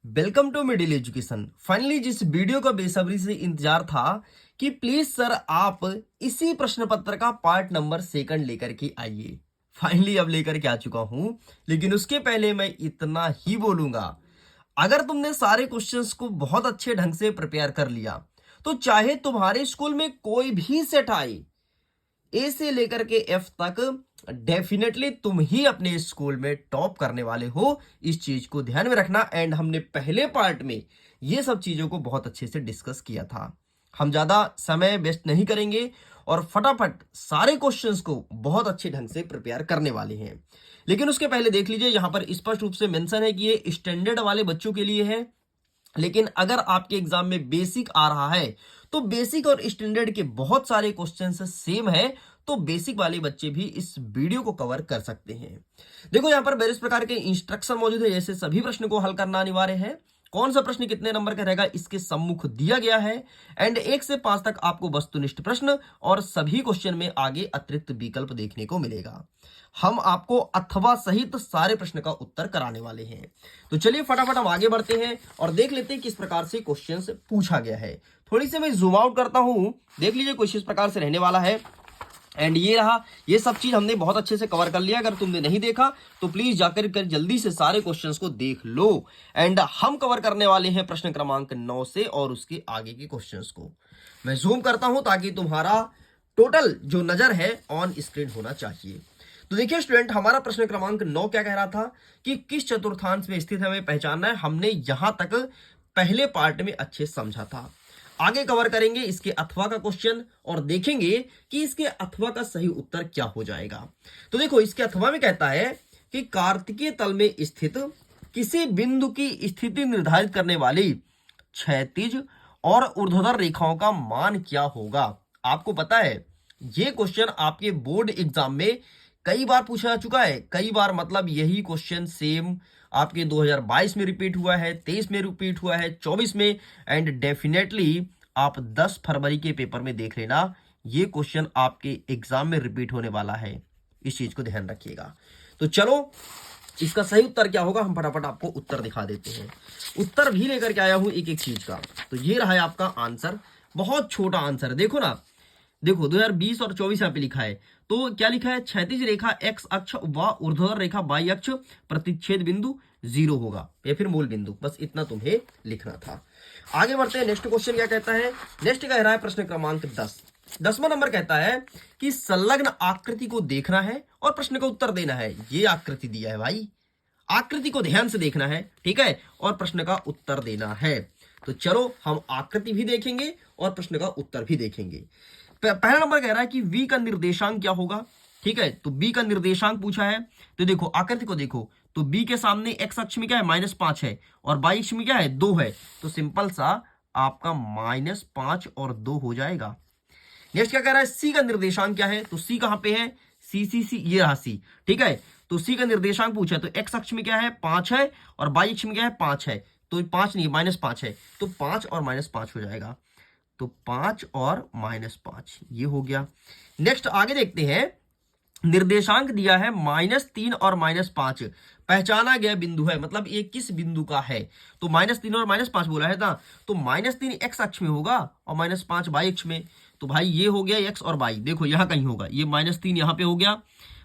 Welcome to Middle Education. Finally जिस video का बेसब्री से इंतजार था कि प्लीज सर आप इसी प्रश्न पत्र का पार्ट नंबर 2 लेकर के आइए, फाइनली अब लेकर के आ चुका हूं। लेकिन उसके पहले मैं इतना ही बोलूंगा, अगर तुमने सारे क्वेश्चंस को बहुत अच्छे ढंग से प्रिपेयर कर लिया तो चाहे तुम्हारे स्कूल में कोई भी सेट आए, ए से लेकर के एफ तक, डेफिनेटली तुम ही अपने स्कूल में टॉप करने वाले हो। इस चीज को ध्यान में रखना। एंड हमने पहले पार्ट में ये सब चीजों को बहुत अच्छे से डिस्कस किया था। हम ज्यादा समय वेस्ट नहीं करेंगे और फटाफट सारे क्वेश्चंस को बहुत अच्छे ढंग से प्रिपेयर करने वाले हैं। लेकिन उसके पहले देख लीजिए, यहां पर स्पष्ट रूप से मेंशन है कि ये स्टैंडर्ड वाले बच्चों के लिए है। लेकिन अगर आपके एग्जाम में बेसिक आ रहा है तो बेसिक और स्टैंडर्ड के बहुत सारे क्वेश्चंस सेम है, तो बेसिक वाले बच्चे भी इस वीडियो को कवर कर सकते हैं। देखो यहाँ पर वेरियस प्रकार के इंस्ट्रक्शन मौजूद है, जैसे सभी प्रश्न को हल करना अनिवार्य है, कौन सा प्रश्न कितने नंबर का रहेगा इसके सम्मुख दिया गया है। एंड 1 से 5 तक आपको वस्तुनिष्ठ प्रश्न और सभी क्वेश्चन में आगे अतिरिक्त विकल्प देखने को मिलेगा। हम आपको अथवा सहित सारे प्रश्न का उत्तर कराने वाले हैं। तो चलिए फटाफट हम आगे बढ़ते हैं और देख लेते हैं किस प्रकार से क्वेश्चंस पूछा गया है। थोड़ी सी मैं जूम आउट करता हूं, देख लीजिए कुछ इस प्रकार से रहने वाला है। एंड ये रहा, ये सब चीज हमने बहुत अच्छे से कवर कर लिया। अगर तुमने नहीं देखा तो प्लीज जाकर कर जल्दी से सारे क्वेश्चंस को देख लो। एंड हम कवर करने वाले हैं प्रश्न क्रमांक 9 से और उसके आगे के क्वेश्चंस को। मैं जूम करता हूं ताकि तुम्हारा टोटल जो नजर है ऑन स्क्रीन होना चाहिए। तो देखिए स्टूडेंट, हमारा प्रश्न क्रमांक 9 क्या कह रहा था कि किस चतुर्थांश में स्थित हमें पहचानना है। हमने यहां तक पहले पार्ट में अच्छे समझा था। आगे कवर करेंगे इसके अथवा का क्वेश्चन और देखेंगे कि इसके अथवा का सही उत्तर क्या हो जाएगा। तो देखो इसके अथवा में कहता है कि कार्तिकीय तल में स्थित किसी बिंदु की स्थिति निर्धारित करने वाली क्षैतिज और ऊर्ध्वाधर रेखाओं का मान क्या होगा। आपको पता है ये क्वेश्चन आपके बोर्ड एग्जाम में कई बार पूछा जा चुका है, कई बार मतलब यही क्वेश्चन सेम आपके 2022 में रिपीट हुआ है, 23 में रिपीट हुआ है, 24 में। एंड डेफिनेटली आप 10 फरवरी के पेपर में देख लेना, ये क्वेश्चन आपके एग्जाम में रिपीट होने वाला है। इस चीज को ध्यान रखिएगा। तो चलो इसका सही उत्तर क्या होगा, हम फटाफट आपको उत्तर दिखा देते हैं। उत्तर भी लेकर के आया हूं एक एक चीज का। तो ये रहा है आपका आंसर, बहुत छोटा आंसर है। देखो ना, देखो 2020 और 24 यहाँ पे लिखा है, तो क्या लिखा है, क्षैतिज रेखा एक्स अक्ष व ऊर्ध्वाधर रेखा वाई अक्ष प्रतिच्छेद बिंदु 0 होगा या फिर मूल बिंदु। बस इतना तुम्हें लिखना था। आगे बढ़ते हैं, नेक्स्ट क्वेश्चन क्या कहता है। नेक्स्ट कह रहा है प्रश्न क्रमांक 10, 10वां नंबर कहता है कि संलग्न आकृति को देखना है और प्रश्न का उत्तर देना है। ये आकृति दिया है भाई, आकृति को ध्यान से देखना है, ठीक है, और प्रश्न का उत्तर देना है। तो चलो हम आकृति भी देखेंगे और प्रश्न का उत्तर भी देखेंगे। पहला नंबर कह रहा है कि v का निर्देशांक क्या होगा, ठीक है। तो b का निर्देशांक पूछा है, तो देखो आकृति को देखो, तो b के सामने x अक्ष में क्या है -5 है और y अक्ष में क्या है 2 है, तो सिंपल सा आपका -5 और 2 हो जाएगा। नेक्स्ट क्या कह रहा है, c का निर्देशांक क्या है, तो c कहां पे है, c, ये रहा c, ठीक है। तो c का निर्देशांक पूछा है, तो x अक्ष में क्या है 5 है और y अक्ष में क्या है 5 है, तो 5 नहीं -5 है, तो 5 और -5 हो जाएगा। तो 5 और -5 ये हो गया। नेक्स्ट आगे देखते हैं, निर्देशांक दिया है -3 और -5, पहचाना गया बिंदु है, मतलब ये किस बिंदु का है। तो -3 और -5 बोला है ना, तो -3 x अक्ष में होगा और -5 y अक्ष में। तो भाई ये हो गया x और y, देखो यहां कहीं होगा, ये -3 यहां पे हो गया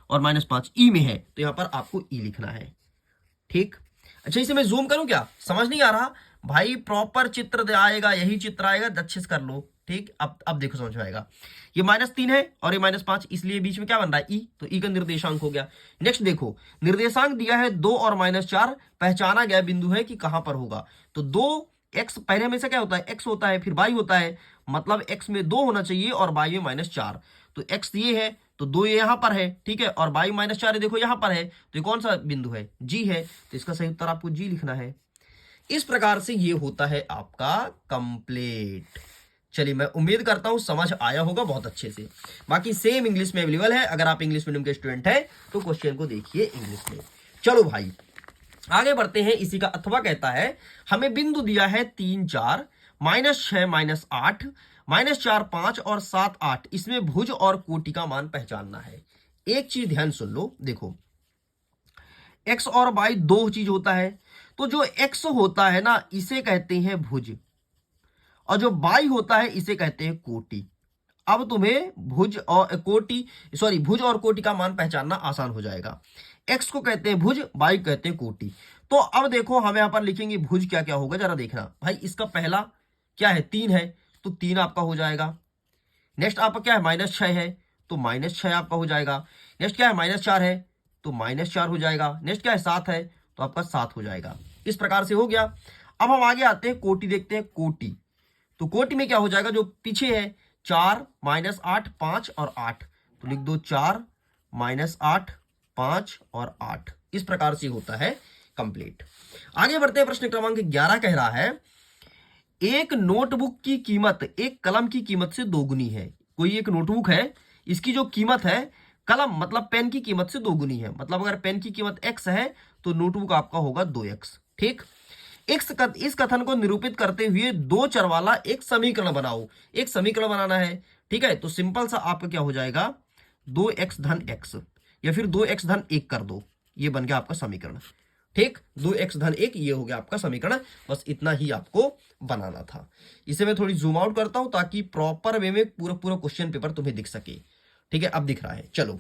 और -5 ई में है, तो यहां पर आपको ई लिखना है, ठीक। अच्छा इसे मैं जूम करूं क्या, समझ नहीं आ रहा भाई, प्रॉपर चित्र आएगा, यही चित्र आएगा, अच्छे से कर लो, ठीक। अब देखो समझ में आएगा। ये -3 है और ये -5, इसलिए बीच में क्या बन रहा है ई, तो ई का निर्देशांक हो गया। नेक्स्ट देखो, निर्देशांक दिया है 2 और -4, पहचाना गया बिंदु है कि कहां पर होगा। तो 2x पहले हमेशा क्या होता है, x होता है, फिर y होता है, मतलब x में 2 होना चाहिए और y में -4। तो x ये है, तो 2 ये यहां पर है, ठीक है, और y -4 है, देखो यहां पर है, तो ये कौन सा बिंदु है, g है, तो इसका सही उत्तर आपको g लिखना है। इस प्रकार से ये होता है आपका कंप्लीट। चलिए मैं उम्मीद करता हूं समझ आया होगा बहुत अच्छे से। बाकी सेम इंग्लिश में अवेलेबल है, अगर आप इंग्लिश मीडियम के स्टूडेंट हैं तो क्वेश्चन को देखिए इंग्लिश में। चलो भाई आगे बढ़ते हैं। इसी का अथवा कहता है हमें बिंदु दिया है 3 4 -6 -8 -4 5 और 7 8, इसमें भुज और कोटि का मान पहचानना है। एक चीज ध्यान सुन लो, देखो x और y दो चीज होता है, तो जो x होता है ना इसे कहते हैं भुज, और जो y होता है इसे कहते हैं कोटि। अब तुम्हें भुज और कोटि का मान पहचानना आसान हो जाएगा। x को कहते हैं भुज, y को कहते हैं कोटि। तो अब देखो हम यहां पर लिखेंगे भुज क्या क्या होगा, जरा देखना भाई। इसका पहला क्या है, 3 है, तो 3 आपका हो जाएगा। नेक्स्ट आपका क्या है, -6 है, तो -6 आपका हो जाएगा। नेक्स्ट क्या है, -4 है, तो -4 हो जाएगा। नेक्स्ट क्या है, 7 है, तो आपका 7 हो जाएगा। इस प्रकार से हो गया। अब हम आगे आते हैं, कोटि देखते हैं। कोटि, तो कोटि में क्या हो जाएगा, जो पीछे है 4 -8 5 और 8, तो लिख दो 4 -8 5 और 8। इस प्रकार से होता है कंप्लीट। आगे बढ़ते हैं, प्रश्न क्रमांक 11 कह रहा है एक नोटबुक की कीमत एक कलम की कीमत से दोगुनी है। कोई एक नोटबुक है, इसकी जो कीमत है कलम मतलब पेन की कीमत से दोगुनी है। मतलब अगर पेन की कीमत x है तो नोटबुक आपका होगा 2x। ठीक, इस कथन को निरूपित करते हुए दो चर वाला एक समीकरण बनाओ। एक समीकरण बनाना है, ठीक है। तो सिंपल सा आपका क्या हो जाएगा, 2x धन x, या फिर 2x धन 1 कर दो, ये बन गया आपका समीकरण। ठीक, 2x धन 1 ये हो गया आपका समीकरण। बस इतना ही आपको बनाना था। इसे मैं थोड़ी जूम आउट करता हूं ताकि प्रॉपर वे में पूरा पूरा क्वेश्चन पेपर तुम्हें दिख सके। ठीक है, अब दिख रहा है। चलो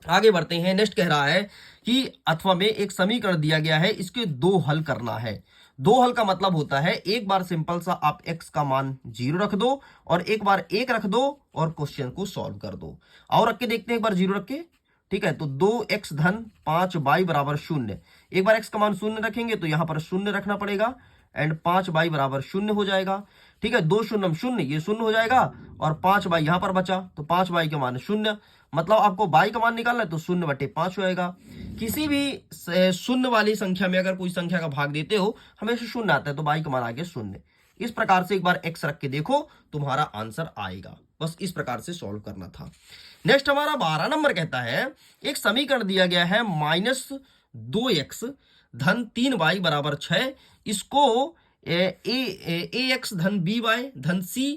आगे बढ़ते हैं। नेक्स्ट कह रहा है कि अथवा में एक समीकरण दिया गया है, इसके 2 हल करना है। 2 हल का मतलब होता है एक बार सिंपल सा आप x का मान 0 रख दो और एक बार 1 रख दो और क्वेश्चन को सॉल्व कर दो। और रख के देखते हैं, एक बार 0 रख के। ठीक है, तो 2x धन 5y बराबर 0। एक बार x का मान 0 रखेंगे तो यहां पर 0 रखना पड़ेगा एंड 5y बराबर 0 हो जाएगा। ठीक है, 2 शून्य 0, ये 0 हो जाएगा और 5y यहां पर बचा, तो 5y का मान 0। मतलब आपको y का मान निकालना है तो 0/5 होएगा। किसी भी शून्य वाली संख्या में अगर कोई संख्या का भाग देते हो हमेशा 0 आता है, तो y का मान आ गया 0। इस प्रकार से एक बार x रख के देखो, तुम्हारा आंसर आएगा। बस इस प्रकार से सॉल्व करना था। नेक्स्ट हमारा 12 नंबर कहता है एक समीकरण दिया गया है -2x धन 3y बराबर 6। इसको ax धन by धन c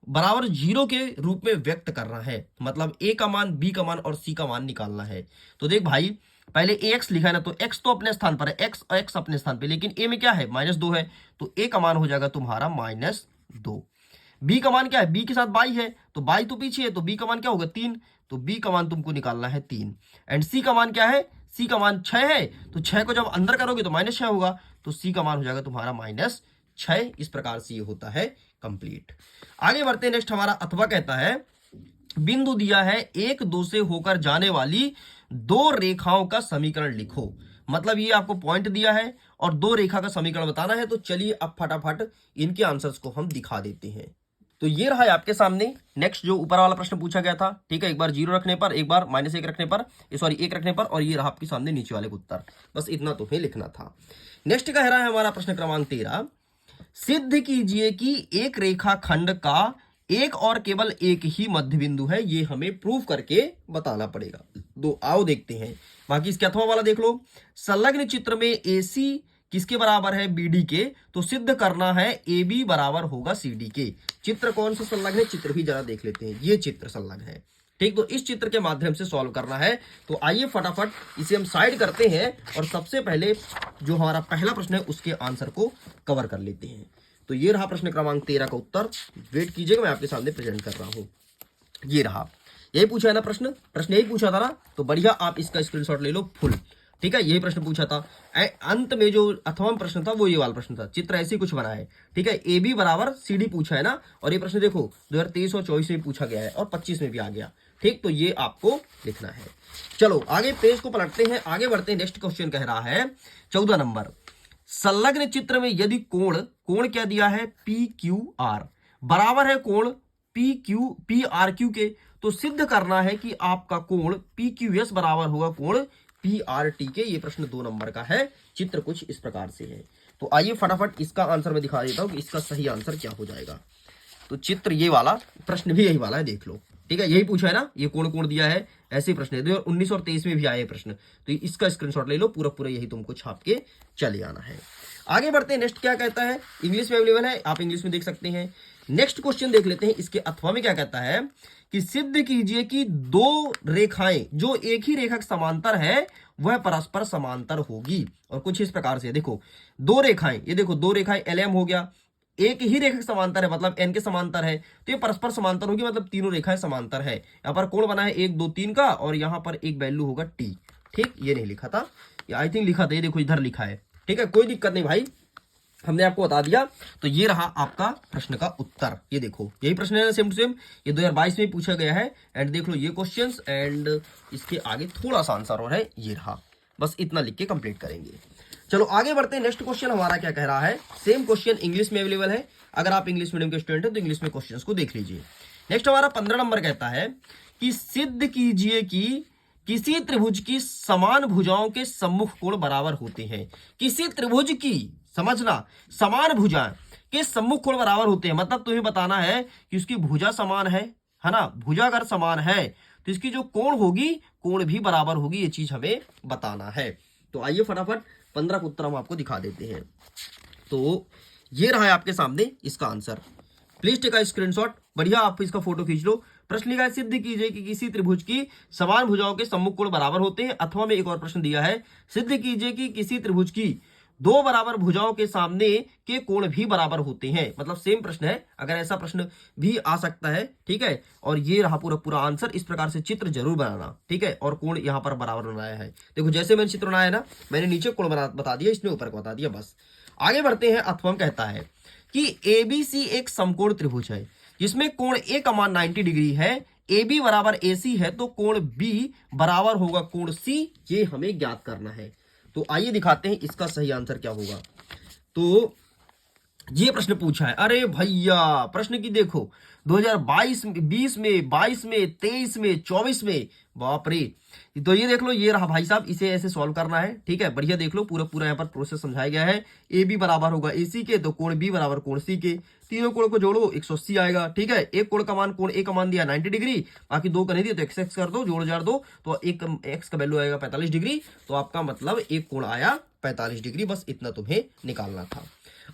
बराबर 0 के रूप में व्यक्त करना है। मतलब a का मान, b का मान और c का मान निकालना है। तो देख भाई, पहले ax लिखा है ना, तो x तो अपने स्थान पर है, x और x अपने स्थान पे, लेकिन a में क्या है, -2 है, तो a का मान हो जाएगा तुम्हारा -2। b का मान क्या है, b के साथ y है, तो y तो पीछे है, तो b का मान क्या होगा 3, तो b का मान तुमको निकालना है 3। एंड c का मान क्या है, c का मान 6 है, तो 6 को जब अंदर करोगे तो -6 होगा, तो c का मान हो जाएगा तुम्हारा -6। इस प्रकार से ये होता है कंप्लीट। आगे बढ़ते हैं। नेक्स्ट हमारा अथवा कहता है बिंदु दिया है 1-2 से होकर जाने वाली 2 रेखाओं का समीकरण लिखो। मतलब ये आपको पॉइंट दिया है और 2 रेखा का समीकरण बताना है। तो चलिए अब फटाफट इनके आंसर्स को हम दिखा देते हैं। तो ये रहा है आपके सामने नेक्स्ट जो ऊपर वाला प्रश्न पूछा गया था। ठीक है, एक बार 0 रखने पर, एक बार -1 रखने पर, सॉरी 1 रखने पर, और ये रहा आपके सामने नीचे वाले का उत्तर। बस इतना तुम्हें लिखना था। नेक्स्ट कह रहा है हमारा प्रश्न क्रमांक 13, सिद्ध कीजिए कि एक रेखा खंड का एक और केवल एक ही मध्य बिंदु है। ये हमें प्रूव करके बताना पड़ेगा। तो आओ देखते हैं। बाकी इसके अथवा वाला देख लो। संलग्न चित्र में AC किसके बराबर है, BD के, तो सिद्ध करना है AB बराबर होगा CD के। चित्र कौन सा संलग्न है, चित्र भी जरा देख लेते हैं। ये चित्र संलग्न है। ठीक, तो इस चित्र के माध्यम से सॉल्व करना है। तो आइए फटाफट इसे हम साइड करते हैं और सबसे पहले जो हमारा पहला प्रश्न है उसके आंसर को कवर कर लेते हैं। तो ये रहा प्रश्न क्रमांक 13 का उत्तर। वेट कीजिएगा, मैं आपके सामने प्रेजेंट कर रहा हूं। ये रहा, यही पूछा है ना प्रश्न यही पूछा था ना, तो बढ़िया आप इसका स्क्रीनशॉट ले लो फुल। ठीक है, यही प्रश्न पूछा था। अंत में जो अथवा प्रश्न था वो ये वाला प्रश्न था। चित्र ऐसे कुछ बना है। ठीक है, AB बराबर CD पूछा है ना, और ये प्रश्न देखो 2023 और 24 में पूछा गया है और 25 में भी आ गया। ठीक, तो ये आपको लिखना है। चलो आगे पेज को पलटते हैं, आगे बढ़ते हैं। नेक्स्ट क्वेश्चन कह रहा है 14 नंबर, संलग्न चित्र में यदि कोण क्या दिया है, PQR बराबर है कोण PRQ के, तो सिद्ध करना है कि आपका कोण PQS बराबर होगा कोण PRT के। ये प्रश्न 2 नंबर का है। चित्र कुछ इस प्रकार से है। तो आइए फटाफट इसका आंसर मैं दिखा देता हूं कि इसका सही आंसर क्या हो जाएगा। तो चित्र ये वाला, प्रश्न भी यही वाला है, देख लो। ठीक है, यही पूछा है ना, ये कोण दिया है, ऐसे ही प्रश्न है। 2019 और 23 में भी आए प्रश्न, तो इसका स्क्रीनशॉट ले लो, पूरा यही तुमको छाप के चले आना है। आगे बढ़ते हैं। नेक्स्ट क्या कहता है, इंग्लिश में अवेलेबल है, आप इंग्लिश में देख सकते हैं। नेक्स्ट क्वेश्चन देख लेते हैं। इसके अथवा में क्या कहता है कि सिद्ध कीजिए कि दो रेखाएं जो एक ही रेखा के समांतर है वह परस्पर समांतर होगी। और कुछ इस प्रकार से देखो, दो रेखाएं, ये देखो दो रेखाएं LM हो गया, एक ही रेखा के समांतर है मतलब N के समांतर है, तो ये परस्पर समांतर होगी मतलब तीनों रेखाएं समांतर है। यहाँ पर कोण बना है 1 2 3 का, और यहाँ पर एक वैल्यू होगा T। ठीक, ये नहीं लिखा था, ये आई थिंक लिखा था, ये देखो इधर लिखा है। ठीक है, कोई दिक्कत नहीं भाई, हमने आपको बता दिया। तो ये रहा आपका प्रश्न का उत्तर। ये देखो यही प्रश्न है सेम टू सेम, ये 2022 में पूछा गया है। एंड देख लो ये क्वेश्चंस, एंड इसके आगे थोड़ा सा आंसर और है, ये रहा। बस इतना लिख के कंप्लीट करेंगे। चलो आगे बढ़ते हैं। नेक्स्ट क्वेश्चन हमारा क्या कह रहा है, सेम क्वेश्चन इंग्लिश में अवेलेबल है। अगर आप इंग्लिश मीडियम के स्टूडेंट हैं तो इंग्लिश में क्वेश्चन को देख लीजिए। नेक्स्ट हमारा 15 नंबर कहता है कि सिद्ध कीजिए कि किसी त्रिभुज की समान भुजाओं के सम्मुख कोण बराबर होते हैं। किसी त्रिभुज की, समझना, समान भुजाएं के सम्मुख कोण बराबर होते हैं, मतलब तुम्हें बताना है कि उसकी भुजा समान है ना। भुजा अगर समान है तो इसकी जो कोण होगी, कोण भी बराबर होगी, ये चीज हमें बताना है। तो आइए फटाफट 15 का उत्तर हम आपको दिखा देते हैं। तो ये रहा है आपके सामने इसका answer. Please take a screenshot, बढ़िया आप इसका फोटो खींच लो। प्रश्न लिखा है सिद्ध कीजिए कि किसी त्रिभुज की समान भुजाओं के सम्मुख कोण बराबर होते हैं। अथवा में एक और प्रश्न दिया है, सिद्ध कीजिए कि किसी त्रिभुज की दो बराबर भुजाओं के सामने के कोण भी बराबर होते हैं। मतलब सेम प्रश्न है, अगर ऐसा प्रश्न भी आ सकता है। ठीक है, और ये रहा पूरा पूरा आंसर। इस प्रकार से चित्र जरूर बनाना, ठीक है। और कोण यहाँ पर बराबर बनाया है, देखो जैसे मैंने चित्र बनाया ना, मैंने नीचे कोण बता दिया, इसने ऊपर को बता दिया। बस आगे बढ़ते हैं। अथवा कहता है कि ABC एक समकोण त्रिभुज है जिसमें कोण A का मान 90 डिग्री है, AB बराबर AC है, तो कोण B बराबर होगा कोण C, ये हमें ज्ञात करना है। तो आइए दिखाते हैं इसका सही आंसर क्या होगा। तो ये प्रश्न पूछा है, अरे भैया प्रश्न की देखो 2022 में, 20 में, 22 में, 23 में, 24 में, बाप रे। तो ये देख लो, ये रहा भाई साहब, इसे ऐसे सॉल्व करना है। ठीक है, बढ़िया देख लो, पूरा पूरा यहाँ पर प्रोसेस समझाया गया है। ए बी बराबर होगा AC के, तो कोण B बराबर कोण C के, तीनों कोण को जोड़ो 180 आएगा। ठीक है, एक कोण का मान, कोण A का मान दिया 90 डिग्री, बाकी दो का नहीं दिया तो x कर दो, जोड़ जार दो, तो एक x का वैल्यू आएगा 45 डिग्री। तो आपका मतलब एक कोण आया 45 डिग्री। बस इतना तुम्हें निकालना था।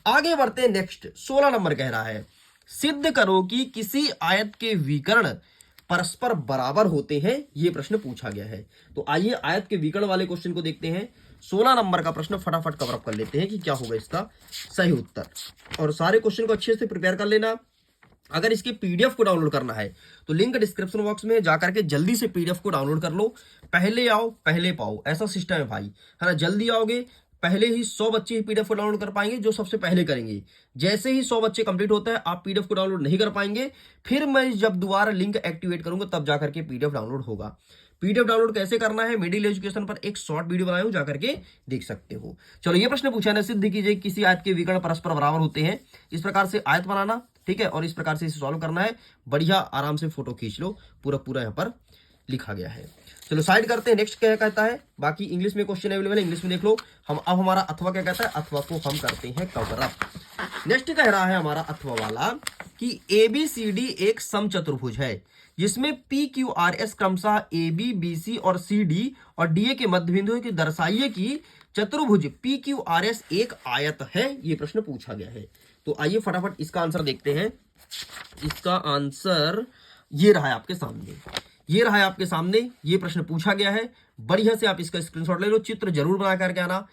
आगे बढ़ते हैं। नेक्स्ट 16 नंबर कह रहा है, सिद्ध करो कि किसी आयत के विकर्ण परस्पर बराबर होते हैं। यह प्रश्न पूछा गया है। तो आइए आयत के विकर्ण वाले क्वेश्चन को देखते हैं। 16 नंबर का प्रश्न फटाफट कवर अप कर लेते हैं कि क्या होगा इसका सही उत्तर। और सारे क्वेश्चन को अच्छे से प्रिपेयर कर लेना। अगर इसके PDF को डाउनलोड करना है तो लिंक डिस्क्रिप्शन बॉक्स में जाकर के जल्दी से PDF को डाउनलोड कर लो। पहले आओ पहले पाओ, ऐसा सिस्टम है भाई, है ना। जल्दी आओगे, पहले ही 100 बच्चे ही PDF को डाउनलोड कर पाएंगे जो सबसे पहले करेंगे। जैसे ही 100 बच्चे कंप्लीट होता है, आप PDF को डाउनलोड नहीं कर पाएंगे। फिर मैं जब दोबारा लिंक एक्टिवेट करूंगा तब जाकर के PDF डाउनलोड होगा। PDF डाउनलोड कैसे करना है, मिडिल एजुकेशन पर एक शॉर्ट वीडियो बनाया हूं, जाकर के देख सकते हो। चलो ये प्रश्न पूछा है, सिद्ध कीजिए किसी आयत के विकर्ण परस्पर बराबर होते हैं। इस प्रकार से आयत बनाना, ठीक है, और इस प्रकार से इसे सॉल्व करना है। बढ़िया आराम से फोटो खींच लो, पूरा पूरा यहाँ पर लिखा गया है। चलो साइड करते हैं। नेक्स्ट क्या कहता है, बाकी इंग्लिश में क्वेश्चन अवेलेबल है, इंग्लिश में देख लो। हम अब हमारा अथवा क्या कहता है, अथवा को हम करते हैं कवर अप। नेक्स्ट कह रहा है हमारा अथवा वाला कि ABCD एक समचतुर्भुज है जिसमें PQRS क्रमशः AB BC और CD और DA के मध्य बिंदु की दर्शाइए कि चतुर्भुज PQRS एक आयत है। ये प्रश्न पूछा गया है। तो आइए फटाफट इसका आंसर देखते हैं। इसका आंसर ये रहा है आपके सामने, ये रहा है आपके सामने। ये प्रश्न पूछा गया है, बढ़िया से आप इसका स्क्रीनशॉट ले लो, चित्र जरूर बना करके आना।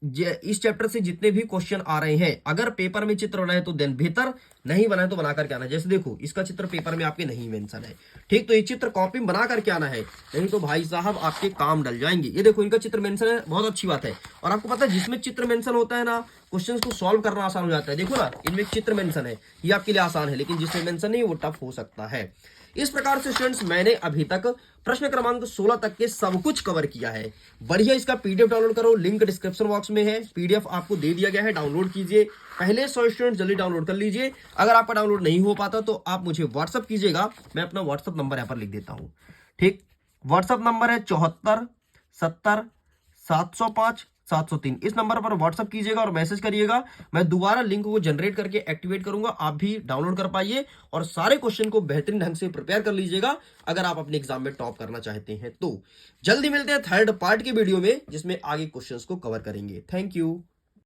इस चैप्टर से जितने भी क्वेश्चन आ रहे हैं, अगर पेपर में चित्र बनाए तो देन बेहतर, नहीं बनाए तो बना करके आना। जैसे देखो इसका चित्र पेपर में आपके नहीं मेंशन है, ठीक, तो ये चित्र कॉपी में बना करके आना है, नहीं तो भाई साहब आपके काम डल जाएंगे। ये देखो इनका चित्र मेंशन है, बहुत अच्छी बात है। और आपको पता है जिसमें चित्र मेंशन होता है ना, क्वेश्चन को सॉल्व करना आसान हो जाता है। देखो ना, इनमें चित्र मेंशन है, ये आपके लिए आसान है, लेकिन जिसमें मेंशन नहीं वो टफ हो सकता है। इस प्रकार से स्टूडेंट्स मैंने अभी तक प्रश्न क्रमांक 16 तक के सब कुछ कवर किया है। बढ़िया इसका PDF डाउनलोड करो, लिंक डिस्क्रिप्शन बॉक्स में है, PDF आपको दे दिया गया है, डाउनलोड कीजिए। पहले 100 स्टूडेंट जल्दी डाउनलोड कर लीजिए। अगर आपका डाउनलोड नहीं हो पाता तो आप मुझे व्हाट्सअप कीजिएगा, मैं अपना व्हाट्सअप नंबर यहाँ पर लिख देता हूँ, ठीक। व्हाट्सअप नंबर है 74 70 705 703। इस नंबर पर व्हाट्सअप कीजिएगा और मैसेज करिएगा। मैं दोबारा लिंक को जनरेट करके एक्टिवेट करूंगा, आप भी डाउनलोड कर पाइए और सारे क्वेश्चन को बेहतरीन ढंग से प्रिपेयर कर लीजिएगा अगर आप अपने एग्जाम में टॉप करना चाहते हैं तो। जल्दी मिलते हैं थर्ड पार्ट के वीडियो में जिसमें आगे क्वेश्चंस को कवर करेंगे। Thank you.